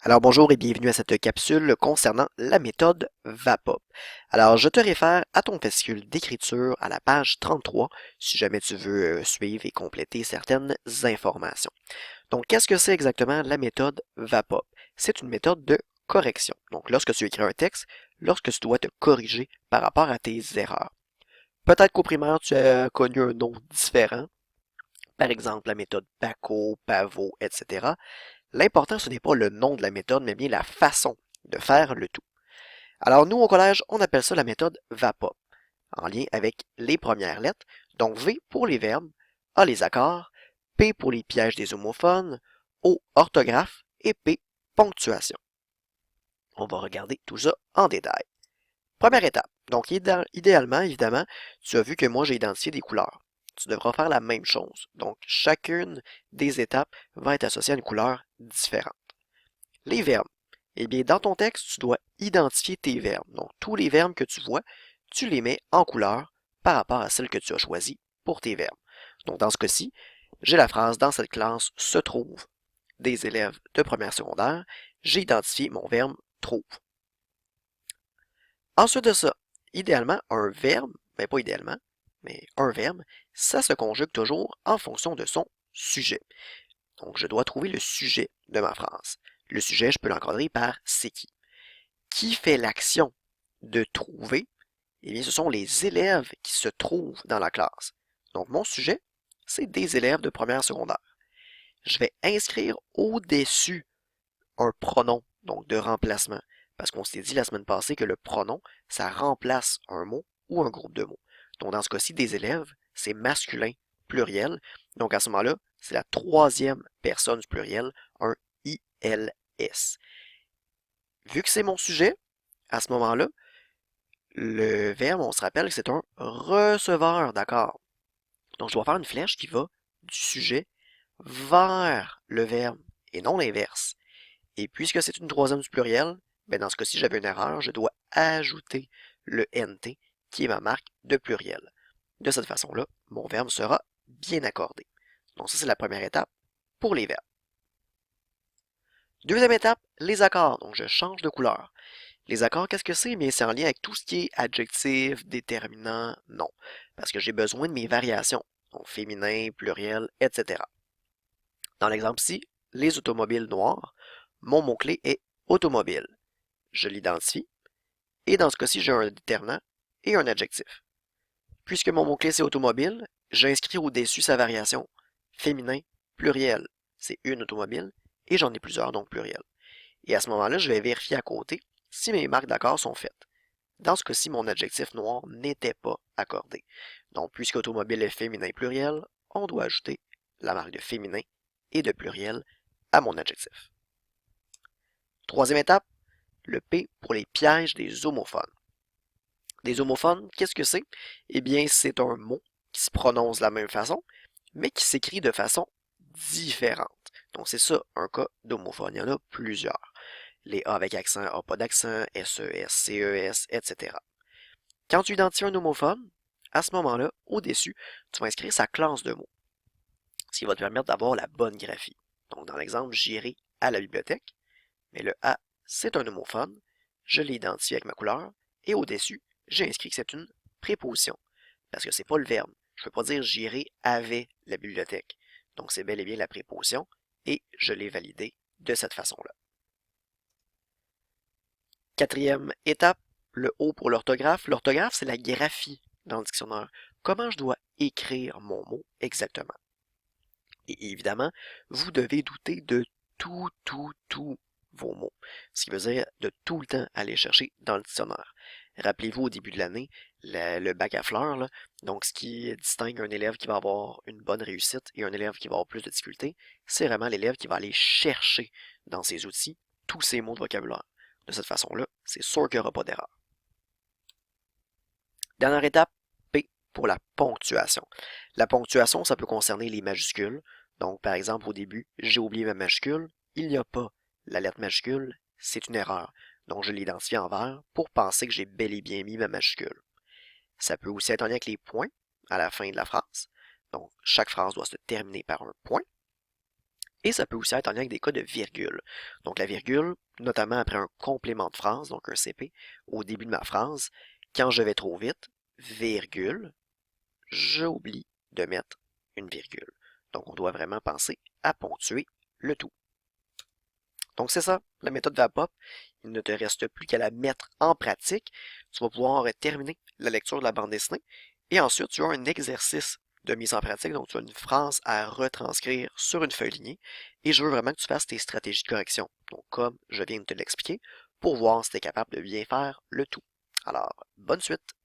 Alors bonjour et bienvenue à cette capsule concernant la méthode VAPOP. Alors je te réfère à ton fascicule d'écriture à la page 33 si jamais tu veux suivre et compléter certaines informations. Donc qu'est-ce que c'est exactement la méthode VAPOP? C'est une méthode de correction. Donc lorsque tu écris un texte, lorsque tu dois te corriger par rapport à tes erreurs. Peut-être qu'au primaire tu as connu un nom différent, par exemple la méthode PACO, PAVO, etc. L'important, ce n'est pas le nom de la méthode, mais bien la façon de faire le tout. Alors nous, au collège, on appelle ça la méthode VAPOP, en lien avec les premières lettres. Donc V pour les verbes, A les accords, P pour les pièges des homophones, O orthographe et P ponctuation. On va regarder tout ça en détail. Première étape. Donc idéalement, évidemment, tu as vu que moi j'ai identifié des couleurs. Tu devras faire la même chose. Donc chacune des étapes va être associée à une couleur différente. Les verbes. Eh bien, dans ton texte, tu dois identifier tes verbes. Donc, tous les verbes que tu vois, tu les mets en couleur par rapport à celle que tu as choisie pour tes verbes. Donc, dans ce cas-ci, j'ai la phrase dans cette classe se trouvent des élèves de première secondaire. J'ai identifié mon verbe trouve. Ensuite de ça, idéalement, un verbe, ben pas idéalement, mais un verbe, ça se conjugue toujours en fonction de son sujet. Donc, je dois trouver le sujet de ma phrase. Le sujet, je peux l'encadrer par c'est qui. Qui fait l'action de trouver? Eh bien, ce sont les élèves qui se trouvent dans la classe. Donc, mon sujet, c'est des élèves de première secondaire. Je vais inscrire au-dessus un pronom, donc de remplacement, parce qu'on s'est dit la semaine passée que le pronom, ça remplace un mot ou un groupe de mots. Donc, dans ce cas-ci, des élèves, c'est masculin pluriel. Donc, à ce moment-là, c'est la troisième personne du pluriel, un ILS. Vu que c'est mon sujet, à ce moment-là, le verbe, on se rappelle que c'est un receveur, d'accord? Donc, je dois faire une flèche qui va du sujet vers le verbe et non l'inverse. Et puisque c'est une troisième du pluriel, ben dans ce cas-ci, j'avais une erreur, je dois ajouter le NT qui est ma marque de pluriel. De cette façon-là, mon verbe sera bien accordé. Donc, ça, c'est la première étape pour les verbes. Deuxième étape, les accords. Donc, je change de couleur. Les accords, qu'est-ce que c'est? Bien, c'est en lien avec tout ce qui est adjectif, déterminant, non. Parce que j'ai besoin de mes variations. Donc, féminin, pluriel, etc. Dans l'exemple-ci, les automobiles noires, mon mot-clé est automobile. Je l'identifie. Et dans ce cas-ci, j'ai un déterminant et un adjectif. Puisque mon mot-clé c'est automobile, j'inscris au-dessus sa variation. Féminin, pluriel, c'est une automobile. Et j'en ai plusieurs, donc pluriel. Et à ce moment-là, je vais vérifier à côté si mes marques d'accord sont faites. Dans ce cas-ci, mon adjectif noir n'était pas accordé. Donc, puisque automobile est féminin pluriel, on doit ajouter la marque de féminin et de pluriel à mon adjectif. Troisième étape, le P pour les pièges des homophones. Des homophones, qu'est-ce que c'est? Eh bien, c'est un mot qui se prononce de la même façon, mais qui s'écrit de façon différente. Donc, c'est ça, un cas d'homophone. Il y en a plusieurs. Les A avec accent, A pas d'accent, SES, CES, etc. Quand tu identifies un homophone, à ce moment-là, au-dessus, tu vas inscrire sa classe de mots, ce qui va te permettre d'avoir la bonne graphie. Donc, dans l'exemple, j'irai à la bibliothèque, mais le A, c'est un homophone, je l'ai identifié avec ma couleur, et au-dessus, j'ai inscrit que c'est une préposition, parce que c'est pas le verbe. Je ne peux pas dire j'irai avec la bibliothèque. Donc, c'est bel et bien la préposition, et je l'ai validé de cette façon-là. Quatrième étape, le O pour l'orthographe. L'orthographe, c'est la graphie dans le dictionnaire. Comment je dois écrire mon mot exactement? Et évidemment, vous devez douter de tous vos mots. Ce qui veut dire de tout le temps aller chercher dans le dictionnaire. Rappelez-vous, au début de l'année, le bac à fleurs, là, donc ce qui distingue un élève qui va avoir une bonne réussite et un élève qui va avoir plus de difficultés, c'est vraiment l'élève qui va aller chercher dans ses outils tous ces mots de vocabulaire. De cette façon-là, c'est sûr qu'il n'y aura pas d'erreur. Dernière étape, P pour la ponctuation. La ponctuation, ça peut concerner les majuscules. Donc, par exemple, au début, j'ai oublié ma majuscule. Il n'y a pas la lettre majuscule, c'est une erreur. Donc, je l'identifie en vert pour penser que j'ai bel et bien mis ma majuscule. Ça peut aussi être en lien avec les points à la fin de la phrase. Donc, chaque phrase doit se terminer par un point. Et ça peut aussi être en lien avec des cas de virgule. Donc la virgule, notamment après un complément de phrase, donc un CP, au début de ma phrase, quand je vais trop vite, virgule, j'oublie de mettre une virgule. Donc on doit vraiment penser à ponctuer le tout. Donc c'est ça, la méthode VAPOP. Il ne te reste plus qu'à la mettre en pratique. Tu vas pouvoir terminer la lecture de la bande dessinée. Et ensuite, tu as un exercice de mise en pratique. Donc tu as une phrase à retranscrire sur une feuille lignée. Et je veux vraiment que tu fasses tes stratégies de correction. Donc comme je viens de te l'expliquer, pour voir si tu es capable de bien faire le tout. Alors, bonne suite!